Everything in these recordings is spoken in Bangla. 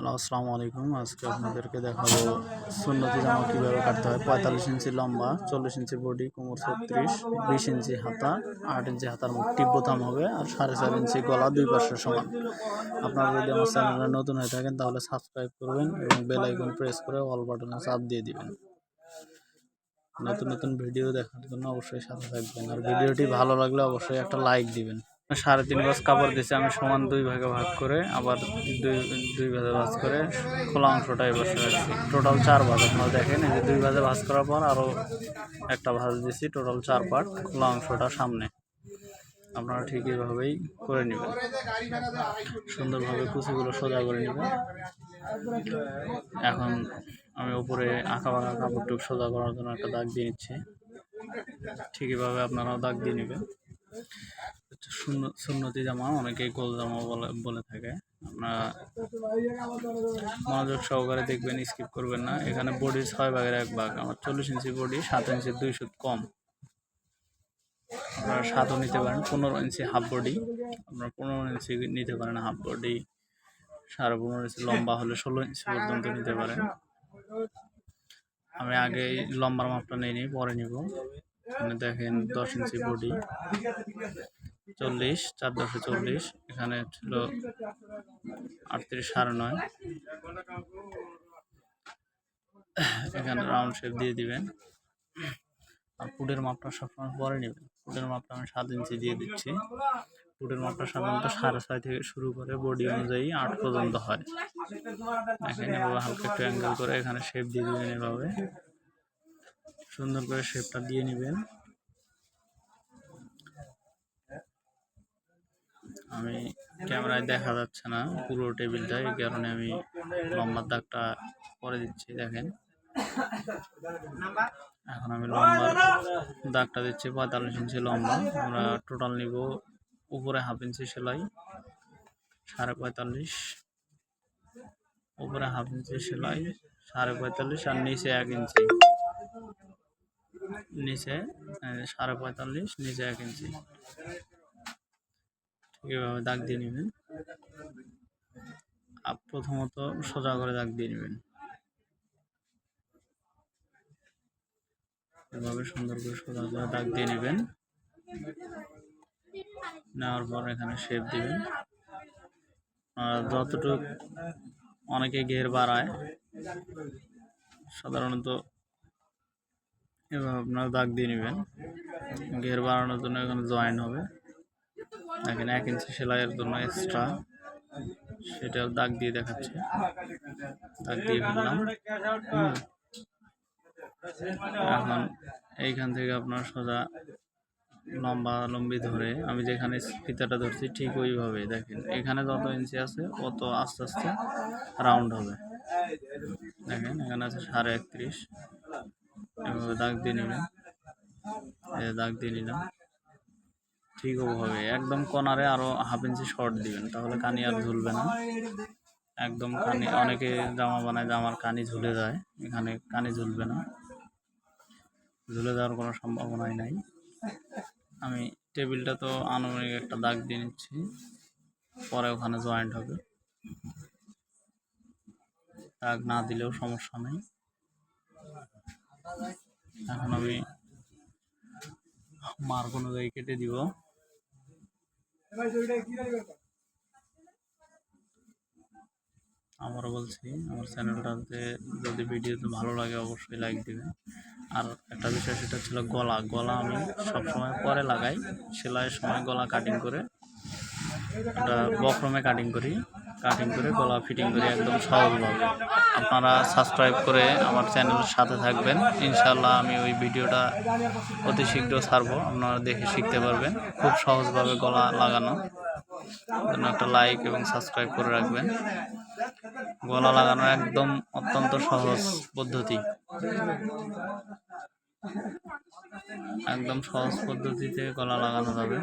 হ্যালো, আসসালামু আলাইকুম। আজকে আপনাদেরকে দেখাবো সুন্নতি জামা কীভাবে কাটতে হয়। 45 ইঞ্চি লম্বা, 40 ইঞ্চি বডি, কোমর 36, 20 ইঞ্চি হাতা, 8 ইঞ্চি হাতার মুখ টিপ বোতাম হবে, আর 4.5 ইঞ্চি গলা, দুই পাশের সমান। আপনারা যদি আমার চ্যানেলে নতুন হয়ে থাকেন তাহলে সাবস্ক্রাইব করবেন এবং বেল আইকন প্রেস করে অল বাটনে চাপ দিয়ে দিবেন। নতুন নতুন ভিডিও দেখার জন্য অবশ্যই সাথে থাকবেন, আর ভিডিওটি ভালো লাগলে অবশ্যই একটা লাইক দিবেন। 3.5 গজ কাপড় দিচ্ছে, আমি সমান দুই ভাগে ভাগ করে আবার দুই ভাগে ভাঁজ করে খোলা অংশটা এই বসে রাখছি। টোটাল 4 ভাগ আপনারা দেখেন, এই যে 2 ভাগে ভাঁজ করার পর আরও একটা ভাঁজ দিচ্ছি, টোটাল 4 পার্ট। খোলা অংশটা সামনে আপনারা ঠিক এইভাবেই করে নেবেন। সুন্দরভাবে কুচিগুলো সোজা করে নেবেন। এখন আমি উপরে আঁকা বাঁকা কাপড়টুক সোজা করার জন্য একটা দাগ দিয়ে নিচ্ছি। ঠিক এইভাবে আপনারাও দাগ দিয়ে নেবেন। সুন্নতি জামা অনেকেই গোল জামা বলে থাকে। আপনারা মনোযোগ সহকারে দেখবেন, স্কিপ করবেন না। এখানে বডি 6 ভাগের 1 ভাগ। আমার 40 ইঞ্চি বডি, 7 ইঞ্চি 2 সুত কম। আপনারা 7ও নিতে পারেন। 15 ইঞ্চি হাফ বডি, আপনারা 15 ইঞ্চি নিতে পারেন। হাফ বডি 15.5 ইঞ্চি, লম্বা হলে 16 ইঞ্চি পর্যন্ত নিতে পারেন। আমি আগে লম্বার মাপটা নিই, পরে নিব। এখানে দেখেন 10 ইঞ্চি বডি, 40, 4 10 40। এখানে ছিল 38, 9.5। এখানে রাউন্ড শেপ দিয়ে দিবেন। আর ফুটের মাপটা সবসময় পরে নেবেন। ফুটের মাপটা আমি 7 ইঞ্চি দিয়ে দিচ্ছি। ফুটের মাপটা সাধারণত 6.5 থেকে শুরু করে বডি অনুযায়ী 8 পর্যন্ত হয়। এখানে এভাবে হালকা একটু অ্যাঙ্গেল করে এখানে শেপ দিয়ে দিবেন। এভাবে সুন্দর করে শেপটা দিয়ে নেবেন। আমি ক্যামেরায় দেখা যাচ্ছে না পুরো টেবিলটা, এই কারণে আমি লম্বার দাগটা করে দিচ্ছি। দেখেন, এখন আমি লম্বার দাগটা দিচ্ছি 45 ইঞ্চি লম্বা। আমরা টোটাল নিব উপরে 1/2 ইঞ্চি সেলাই, 45.5, উপরে 1/2 ইঞ্চি সেলাই 45.5, আর নিচে 1 ইঞ্চি, নিচে 45.5, নিচে 1 ইঞ্চি। এভাবে দাগ দিয়ে নেবেন। প্রথমত সোজা করে দাগ দিয়ে নেবেন। এভাবে সুন্দর করে সোজা করে দাগ দিয়ে নেবেন। নেওয়ার পর এখানে শেপ দিবেন। যতটুকু অনেকে ঘের বাড়ায়, সাধারণত এভাবে আপনারা দাগ দিয়ে নেবেন। ঘের বাড়ানোর জন্য এখানে জয়েন্ট হবে। এখানে 1 ইঞ্চি সেলাইয়ের জন্য এক্সট্রা, সেটাও দাগ দিয়ে দেখাচ্ছে। দাগ দিয়ে ফেললাম। এখন এইখান থেকে আপনার সোজা লম্বা লম্বি ধরে আমি যেখানে ফিতাটা ধরছি ঠিক ওইভাবে দেখেন, এখানে যত ইঞ্চি আছে অত আস্তে আস্তে রাউন্ড হবে। দেখেন এখানে আছে 31.5। এভাবে দাগ দিয়ে নেবেন। দাগ দিয়ে নিলাম। ঠিক ওভাবে একদম কর্নারে আরো 1/2 ইঞ্চি শর্ট দিবেন, তাহলে কানি আর ঝুলবে না। একদম কানি, অনেকে জামা বানায় জামার কানি ঝুলে যায়, এখানে কানি ঝুলবে না, ঝুলে যাওয়ার কোনো সম্ভাবনাই নাই। আমি টেবিলটা তো আনুমানিক একটা দাগ দিয়ে নিচ্ছি, পরে ওখানে জয়েন্ট হবে। দাগ না দিলেও সমস্যা নেই। এখন আমি মার্ক অনুযায়ী কেটে দিব। আবারও বলছি, আমার চ্যানেলটাতে যদি ভিডিওতে ভালো লাগে অবশ্যই লাইক দিবেন। আর একটা বিষয়, সেটা ছিল গলা। আমি সবসময় পরে লাগাই, সেলাইয়ের সময় গলা কাটিং করে, এটা বক্রমে কাটিং করে গলা ফিটিং করি একদম সহজভাবে। আপনারা সাবস্ক্রাইব করে আমার চ্যানেলের সাথে থাকবেন। ইনশাল্লাহ আমি ওই ভিডিওটা অতি শীঘ্র ছাড়বো, আপনারা দেখে শিখতে পারবেন খুব সহজভাবে গলা লাগানো। জন্য একটা লাইক এবং সাবস্ক্রাইব করে রাখবেন। গলা লাগানো একদম অত্যন্ত সহজ পদ্ধতি, একদম সহজ পদ্ধতিতে গলা লাগানো যাবে।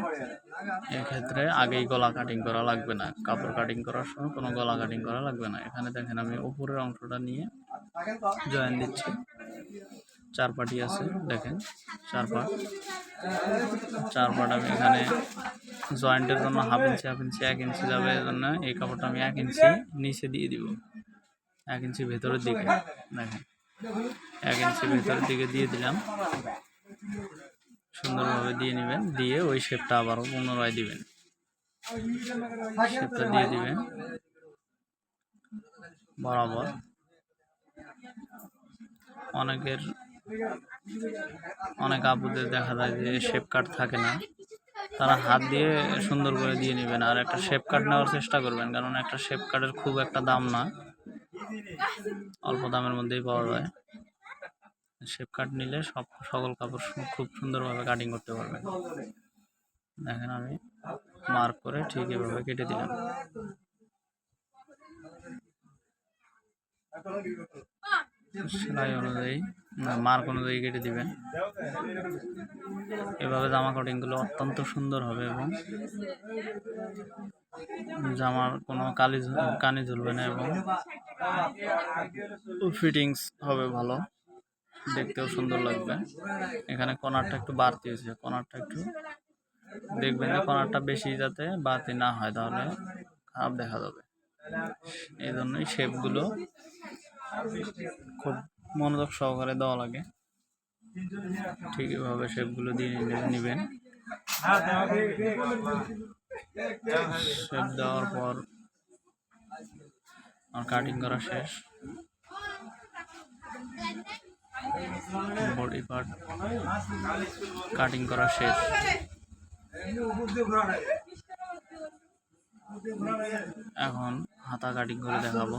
এক্ষেত্রে আগেই গলা কাটিং করা লাগবে না, কাপড় কাটিং করার সময় কোনো গলা কাটিং করা লাগবে না। এখানে দেখেন আমি উপরের অংশটা নিয়ে জয়েন দিচ্ছি। 4 পার্টি আছে, দেখেন 4 পার্ট। আমি এখানে জয়েন্টের জন্য 1/2 ইঞ্চি 1 ইঞ্চি যাবে, এর জন্য এই কাপড়টা আমি 1 ইঞ্চি নিচে দিয়ে দিব। 1 ইঞ্চি ভেতরের দিকে দেখেন 1 ইঞ্চি ভেতরের দিকে দিয়ে দিলাম। সুন্দরভাবে দিয়ে নেবেন, দিয়ে ওই শেপটা আবারও পুনরায় দিবেন। শেপটা দিয়ে দিবেন বরাবর। অনেক আপুদের দেখা যায় যে শেপ কাট থাকে না, তারা হাত দিয়ে সুন্দর করে দিয়ে নেবেন। আর একটা শেপ কাট নেওয়ার চেষ্টা করবেন, কারণ একটা শেপ কাটের খুব একটা দাম না, অল্প দামের মধ্যেই পাওয়া যায়। শেপ কাট নিলে সকল কাপড় খুব সুন্দরভাবে কাটিং করতে পারবেন। দেখেন আমি মার্ক করে ঠিক এভাবে কেটে দিলাম। সেলাই অনুযায়ী মার্ক অনুযায়ী কেটে দিবেন। এভাবে জামা কাটিংগুলো অত্যন্ত সুন্দর হবে এবং জামার কোনো কানি ঝুলবে না এবং ফিটিংস হবে ভালো, দেখতেও সুন্দর লাগবে। এখানে কর্নারটা একটু বাড়তি হয়েছে, কর্নারটা একটু দেখবেন যে কর্নারটা বেশি যাতে বাড়তি না হয়, তাহলে খারাপ দেখা যাবে। এই জন্যই শেপগুলো খুব মনোযোগ সহকারে দেওয়া লাগে। ঠিক এভাবে শেপগুলো দিয়ে নেবেন। শেপ দেওয়ার পর আর কাটিং করা শেষ। বডি পার্ট কাটিং করা শেষ। এখন হাতা কাটিং করে দেখাবো।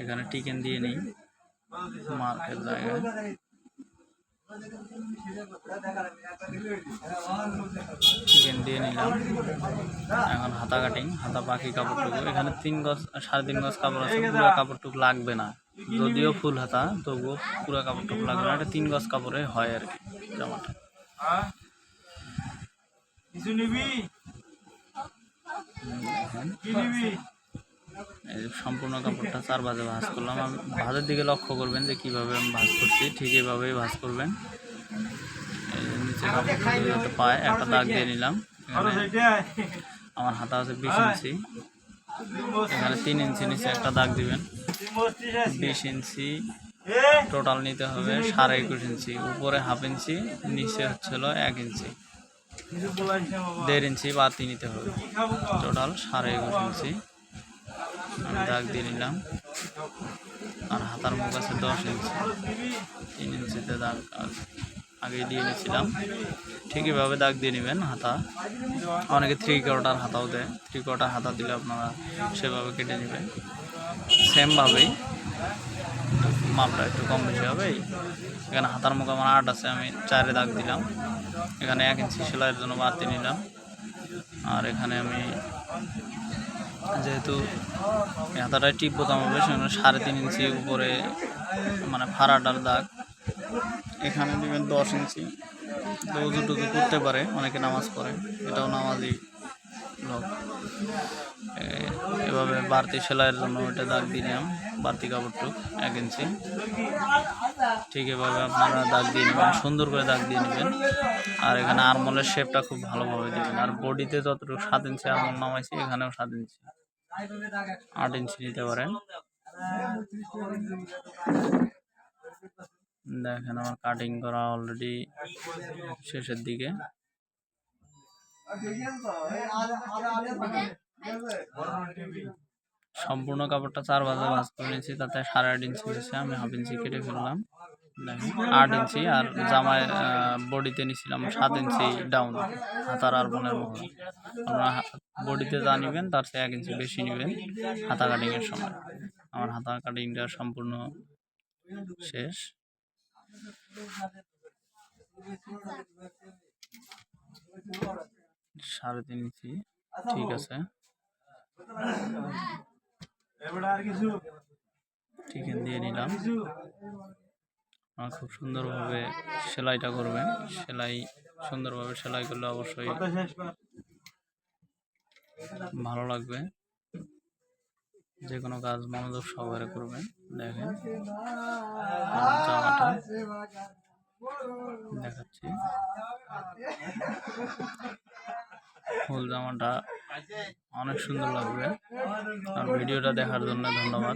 এখানে টিকেন দিয়ে নিই মার্কের জায়গায়। চিকেন দিয়ে নিলাম। এখন হাতা কাটিং, হাতা বাকি কাপড়টুকু এখানে 3 গজ 3.5 গজ কাপড় আছে, পুরো কাপড়টুকু লাগবে না, যদিও ফুল হাতা তবুও পুরো কাপড়টুকু লাগবে না, এটা 3 গজ কাপড়ে হয় আর কি জামাটা। সম্পূর্ণ কাপড়টা 4 ভাঁজে ভাঁজ করলাম। আমি ভাঁজের দিকে লক্ষ্য করবেন যে কীভাবে আমি ভাঁজ করছি, ঠিক এইভাবেই ভাঁজ করবেন। নিচে কাপড় পায়ে একটা দাগ দিয়ে নিলাম। আমার হাতা আছে 20 ইঞ্চি, এখানে 3 ইঞ্চি নিচে একটা দাগ দিবেন। 20 ইঞ্চি টোটাল নিতে হবে, 21.5 ইঞ্চি, উপরে হাফ ইঞ্চি, নিচে হচ্ছিল 1 ইঞ্চি, 1.5 ইঞ্চি বাতি নিতে হবে, টোটাল 21.5 ইঞ্চি আমি দাগ দিয়ে নিলাম। আর হাতার মুখ আছে 10 ইঞ্চি, 3 ইঞ্চিতে দাগ আগে দিয়ে নিয়েছিলাম। ঠিক এভাবে দাগ দিয়ে নেবেন হাতা। অনেকে 3/4 হাতাও দেয়, 3/4 হাতা দিলে আপনারা সেভাবে কেটে নেবেন। সেমভাবেই মাপটা একটু কম বেশি হবে। এখানে হাতার মুখ আমার 8 আছে, আমি 4-এ দাগ দিলাম। এখানে 1 ইঞ্চি সেলাইয়ের জন্য বাড়তি নিলাম। আর এখানে আমি যেহেতু হাতাটায় টিপ বোতাম হবে, সেখানে 3.5 ইঞ্চি উপরে মানে ফাড়াটার দাগ। এখানে নেবেন 10 ইঞ্চি, উজু টুজু করতে পারে, অনেকে নামাজ পড়ে, এটাও নামাজি লোক। এভাবে বাড়তি সেলাইয়ের জন্য ওইটা দাগ দিলাম, বাড়তি কাপড়টুক 1 ইঞ্চি। ঠিক এভাবে আপনারা দাগ দিয়ে নেবেন, সুন্দর করে দাগ দিয়ে নেবেন। আর এখানে আরমোলের শেপটা খুব ভালোভাবে দেবেন। আর বডিতে যতটুকু 7 ইঞ্চি আরমোল নামাইছি, এখানেও 7 ইঞ্চি, 8 ইঞ্চি নিতে পারেন। দেখেন আমার কাটিং করা অলরেডি শেষের দিকে। সম্পূর্ণ কাপড়টা 4 ভাঁজে ভাঁজ করে নিয়েছি, তাতে 8.5 ইঞ্চি হয়েছে, আমি হাফ ইঞ্চি কেটে ফেললাম। দেখেন 8 ইঞ্চি, আর জামায় বডিতে নিয়েছিলাম 7 ইঞ্চি ডাউন, হাতার আর বোনের মহল। আপনারা বডিতে যা নেবেন তার চেয়ে 1 ইঞ্চি বেশি নেবেন হাতা কাটিংয়ের সময়। আমার হাতা কাটিংটা সম্পূর্ণ শেষ। 3.5 ইঞ্চি ঠিক আছে। চিকেন দিয়ে নিলাম। খুব সুন্দরভাবে সেলাইটা করবেন, সুন্দরভাবে সেলাই করলে অবশ্যই ভালো লাগবে। যে কোনো কাজ মনোযোগ সহকারে করবেন। দেখেন জামাটা দেখাচ্ছি, ফুল জামাটা অনেক সুন্দর লাগবে। আর ভিডিওটা দেখার জন্য ধন্যবাদ।